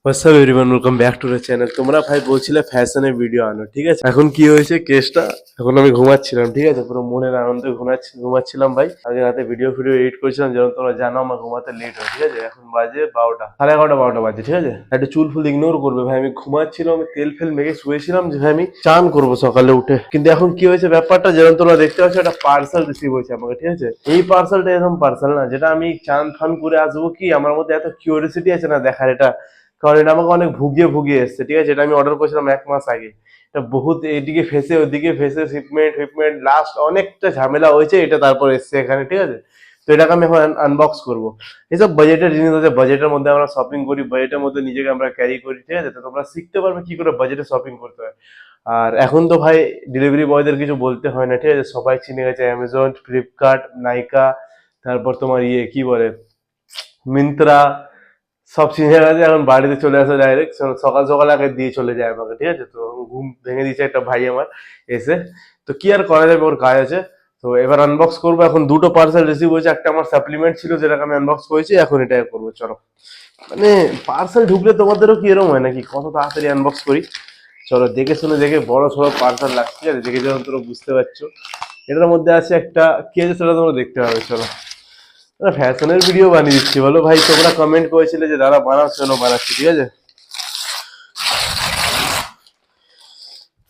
WhatsApp everyone, welcome back to the channel. তোমরা ভাই বলছিলে ফ্যাশনের ভিডিও আনো, ঠিক আছে? এখন কি হয়েছে কেসটা, এখন আমি ঘুমাচ্ছিলাম, ঠিক আছে? পুরো মনের আনন্দে ঘুমাচ্ছিলাম ভাই। আগে রাতে ভিডিও এডিট করেছিলাম, যেমন তোমরা জানো আমার ঘুমাতে লেট হয়, ঠিক আছে? এখন বাজে 12টা, সাড়ে 11টা 12টা বাজে, ঠিক আছে? একটু চুল ফুল ইগনোর করবে ভাই, আমি ঘুমাচ্ছিলাম, আমি তেল ফেল মেখে শুয়েছিলাম যে ভাই আমি চান করবো সকালে উঠে। কিন্তু এখন কি হয়েছে ব্যাপারটা, যেমন তোমরা দেখতে পাচ্ছ, একটা পার্সেল রিসিভ হয়েছে আমাকে, ঠিক আছে? এই পার্সেলটা এরকম পার্সেল না যেটা আমি চান ফান করে আসবো, কি আমার মধ্যে এত কিউরিয়াসিটি আছে না দেখার এটা, কারণ এটা আমাকে অনেক ভুগিয়ে ভুগিয়ে এসছে, ঠিক আছে? এটা আমি অর্ডার করেছিলাম 1 মাস আগে। এটা বহুত এদিকে ফেসে ওদিকে ফেসে, শিপমেন্ট ফিপমেন্ট লাস্ট অনেকটা ঝামেলা হয়েছে, এটা তারপর এসছে এখানে, ঠিক আছে? তো এটাকে আমি এখন আনবক্স করবো। এইসব বাজেটের জিনিস আছে, বাজেটের মধ্যে আমরা শপিং করি, বাজেটের মধ্যে নিজেকে আমরা ক্যারি করি, ঠিক আছে? তো তোমরা শিখতে পারবে কি করে বাজেটে শপিং করতে হয়। আর এখন তো ভাই ডেলিভারি বয়দের কিছু বলতে হয় না, ঠিক আছে? সবাই চিনে গেছে, অ্যামাজন, ফ্লিপকার্ট, নাইকা, তারপর তোমার কি বলে, মিন্ত্রা, সব চিনে গেছে। এখন বাড়িতে চলে আসে ডাইরেক্ট, সকাল সকাল আগে দিয়ে চলে যায় আমাকে, ঠিক আছে? তো ঘুম ভেঙে দিয়েছে একটা ভাই আমার এসে। তো কি আর করা যাবে, ওর কাজ আছে। তো এবার আনবক্স করবো। এখন দুটো পার্সেল রিসিভ হয়েছে, একটা আমার সাপ্লিমেন্ট ছিল যেটাকে আমি আনবক্স করেছি, এখন এটাই করবো। চলো, মানে পার্সেল ঢুকলে তোমাদেরও কি এরকম হয় নাকি, কত তাড়াতাড়ি আনবক্স করি। চলো, দেখে শুনে দেখে বড় সড়ো পার্সেল লাগছে, ঠিক আছে? দেখে যখন তোমরা বুঝতে পারছো এটার মধ্যে আছে একটা কি আছে, সেটা তোমরা দেখতে পাবে। চলো, ফ্যাশনের ভিডিও বানিয়ে দিচ্ছি, বলো ভাই। তোমরা কমেন্ট করেছিলে যে দাদা বানাও, চলো বানাচ্ছি, ঠিক আছে?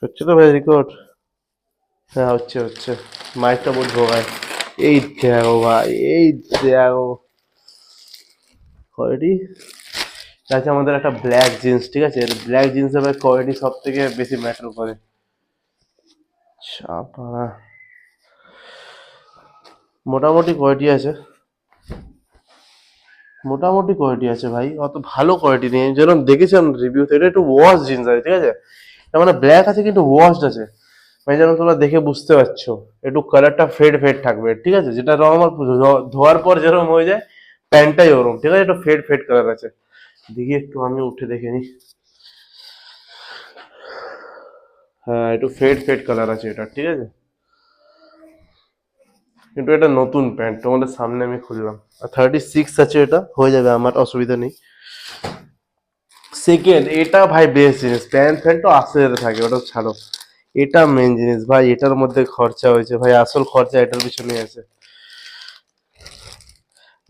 হচ্ছে তো ভাই রেকর্ড? হ্যাঁ, হচ্ছে হচ্ছে। মাইকটা বলবো ভাই। এই দেখো ভাই, এই দেখো কোয়ালিটি। আছে আমাদের একটা ব্ল্যাক জিন্স, ঠিক আছে? ব্ল্যাক জিন্সের ভাই কোয়ালিটি সব থেকে বেশি ম্যাটার করে। চাপা মোটামুটি কোয়ালিটি আছে, মোটামুটি কোয়ালিটি আছে ভাই, অত ভালো কোয়ালিটি নেই। যেরকম দেখেছিলাম রিভিউতে, এটা একটু ওয়াশ জিন্স আছে, ঠিক আছে? তার মানে ব্ল্যাক আছে কিন্তু ওয়াশড আছে। মানে যেন তোমরা দেখে বুঝতে পারছো, একটু কালারটা ফেড ফেড থাকবে, ঠিক আছে? যেটা রং আমার ধোয়ার পর যেরকম হয়ে যায়, প্যান্টটাই ওরম, ঠিক আছে? একটু ফেড ফেড কালার আছে। দেখি একটু আমি উঠে দেখে নি। হ্যাঁ, একটু ফেড ফেড কালার আছে এটা, ঠিক আছে? কিন্তু এটা নতুন প্যান্ট, তোমাদের সামনে আমি খুললাম। আর 36 আছে, এটা হয়ে যাবে, আমার অসুবিধা নেই। সেকেন্ড, এটা ভাই বেস্ট জিনিস। প্যান্ট ফ্যান্ট তো আসতে যেতে থাকে, ওটা ছাড়ো। এটা মেন জিনিস ভাই, এটার মধ্যে খরচা হয়েছে ভাই, আসল খরচা এটার পিছনে আছে।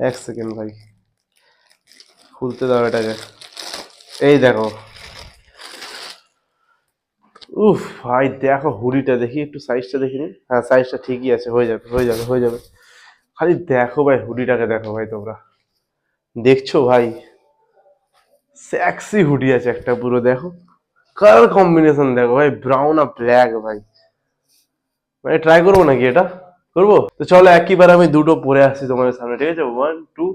1 সেকেন্ড ভাই, খুলতে দাও এটাকে। এই দেখো, উফ ভাই দেখো হুডিটা, দেখি একটু সাইজটা দেখি নি। হ্যাঁ, সাইজটা ঠিকই আছে, হয়ে যাবে হয়ে যাবে হয়ে যাবে। খালি দেখো ভাই, হুডিটাকে দেখো ভাই, তোমরা দেখছো ভাই? সেক্সি হুডি আছে একটা পুরো, দেখো কালার কম্বিনেশন দেখো ভাই, ব্রাউন আর ব্ল্যাক ভাই। মানে ট্রাই করবো নাকি এটা? করবো তো চলো, একইবার আমি দুটো পরে আসছি তোমাদের সামনে, ঠিক আছে? 1 2।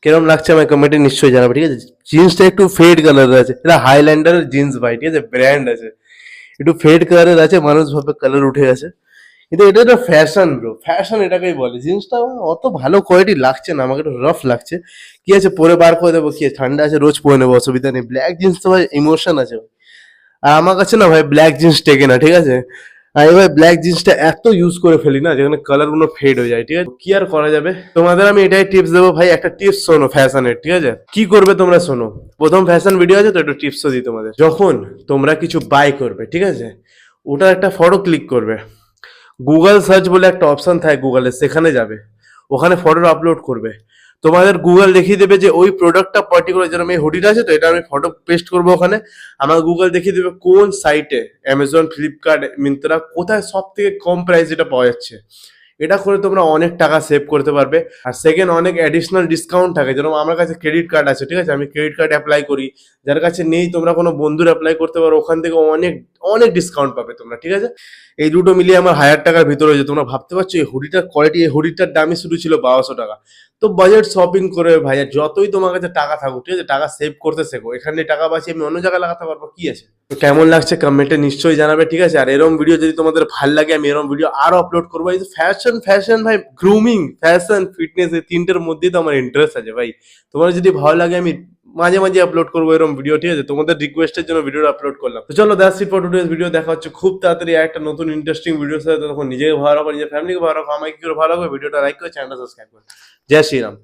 কিরম লাগছে আমার কমেন্টে নিশ্চয়ই জানাবে, ঠিক আছে? জিন্সটা একটু ফেড কালারের আছে, এটা হাইল্যান্ডারের জিন্স ভাই, ঠিক আছে? ব্র্যান্ড আছে, একটু ফেড কালারের আছে, মানুষ ভাবে কালার উঠে গেছে। কিন্তু এটা একটা ফ্যাশন ব্রো, ফ্যাশন এটাকেই বলে। জিন্সটা অত ভালো কোয়ালিটি লাগছে না আমাকে, একটু রাফ লাগছে। কি আছে, পরে বার করে দেবো, কি আছে, ঠান্ডা আছে, রোজ পরে নেবো, অসুবিধা নেই। ব্ল্যাক জিন্স তো ভাই ইমোশন আছে ভাই। আর আমার কাছে না ভাই ব্ল্যাক জিন্স টেকে না, ঠিক আছে? আমি ভাই ব্ল্যাক জিন্সটা এত ইউজ করে ফেলি না, যেখানে কালার গুলো ফেড হয়ে যায়, ঠিক আছে? কি আর করা যাবে। তোমাদের আমি এটাই টিপস দেবো ভাই, একটা টিপস শোনো ফ্যাশনের, ঠিক আছে? কি করবে তোমরা শোনো। প্রথম ফ্যাশন ভিডিও আছে তো, একটু টিপসও দিই তোমাদের। যখন তোমরা কিছু বাই করবে, ঠিক আছে, ওটার একটা ফটো ক্লিক করবে। গুগল সার্চ বলে একটা অপশন থাকে গুগলে, সেখানে যাবে, ওখানে ফটো আপলোড করবে। তোমাদের গুগল দেখিয়ে দেবে যে ওই প্রোডাক্টটা পার্টিকুলার, যেরকম এই হুডিটা আছে তো, এটা আমি ফটো পেস্ট করবো ওখানে। আমার গুগল দেখিয়ে দেবে কোন সাইটে, অ্যামাজন, ফ্লিপকার্ট, মিন্ত্রা, কোথায় সব থেকে কম প্রাইস এটা পাওয়া যাচ্ছে। এটা করে তোমরা অনেক টাকা সেভ করতে পারবে। আর সেকেন্ড, অনেক অ্যাডিশনাল ডিসকাউন্ট থাকে, যেরকম আমার কাছে ক্রেডিট কার্ড আছে, ঠিক আছে? আমি ক্রেডিট কার্ড অ্যাপ্লাই করি। যার কাছে নেই, তোমরা কোনো বন্ধুর অ্যাপ্লাই করতে পারো, ওখান থেকে অনেক অনেক ডিসকাউন্ট পাবে তোমরা, ঠিক আছে? এই দুটো মিলিয়ে আমার 1000 টাকার ভিতরে হয়েছে। তোমরা ভাবতে পারছো এই হুডিটার কোয়ালিটি, এই হুডিটার দামই শুরু ছিল 1200 টাকা। তো বাজেট শপিং করে ভাই, আর যতই তোমার কাছে টাকা থাকুক, ঠিক আছে, টাকা সেভ করতে শেখো। এখানে টাকা বাঁচিয়ে আমি অন্য জায়গায় লাগাতে পারবো, কি আছে? তো কেমন লাগছে কমেন্টে নিশ্চয়ই জানাবে, ঠিক আছে? আর এরকম ভিডিও যদি তোমাদের ভাল লাগে, আমি এরকম ভিডিও আরো আপলোড করবো। এই ফ্যাশন ফ্যাশন ভাই, গ্রুমিং, ফ্যাশন, ফিটনেস, এই তিনটের মধ্যেই তো আমার ইন্টারেস্ট আছে ভাই। তোমার যদি ভালো লাগে, আমি মাঝে মাঝে আপলোড করবো এরকম ভিডিও, ঠিক আছে? তোমাদের রিকোয়েস্টের জন্য ভিডিওটা আপলোড করলাম। তো চলো, that's it for today's video. দেখা হচ্ছে খুব তাড়াতাড়ি একটা নতুন ইন্টারেস্টিং ভিডিওর সাথে। তখন নিজেকে ভালো রাখো, নিজের ফ্যামিলিকে ভালো রাখো, আমাকে কি করে ভালো রাখো। ভিডিওটা লাইক করে চ্যানেলটা সাবস্ক্রাইব করো। জয় শ্রীরাম।